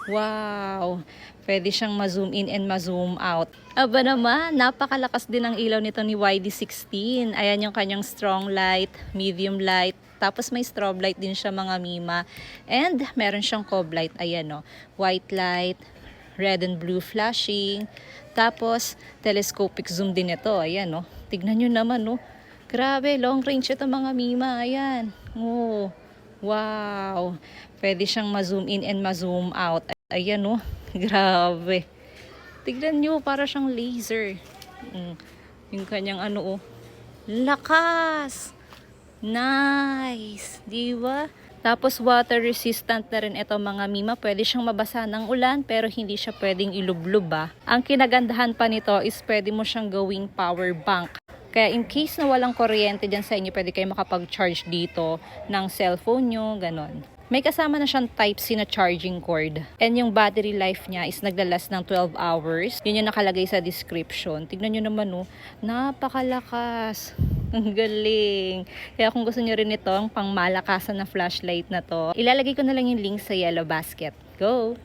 Wow! Pwede siyang ma-zoom in and ma-zoom out. Aba naman, napakalakas din ang ilaw nito ni YD16. Ayan yung kanyang strong light, medium light, tapos may strobe light din siya mga mima. And meron siyang cob light, ayan o. White light, red and blue flashing. Tapos telescopic zoom din ito, ayan o. Tignan nyo naman o. Grabe, long range ito mga mima, ayan. Oh, wow! Pwede siyang ma-zoom in and ma-zoom out. Ayan oh, grabe. Tignan nyo, para siyang laser. Yung kanyang ano oh. Lakas! Nice! Diba? Tapos water resistant na rin ito mga mima. Pwede siyang mabasa ng ulan pero hindi siya pwedeng ilublob ah. Ang kinagandahan pa nito is pwede mo siyang gawing power bank. Kaya in case na walang kuryente dyan sa inyo, pwede kayo makapag-charge dito ng cellphone nyo, ganon. May kasama na siyang Type-C na charging cord. And yung battery life niya is naglalas ng 12 hours. Yun yung nakalagay sa description. Tignan nyo naman oh, napakalakas. Ang galing. Kaya kung gusto nyo rin itong pang malakasan na flashlight na to, ilalagay ko na lang yung link sa yellow basket. Go!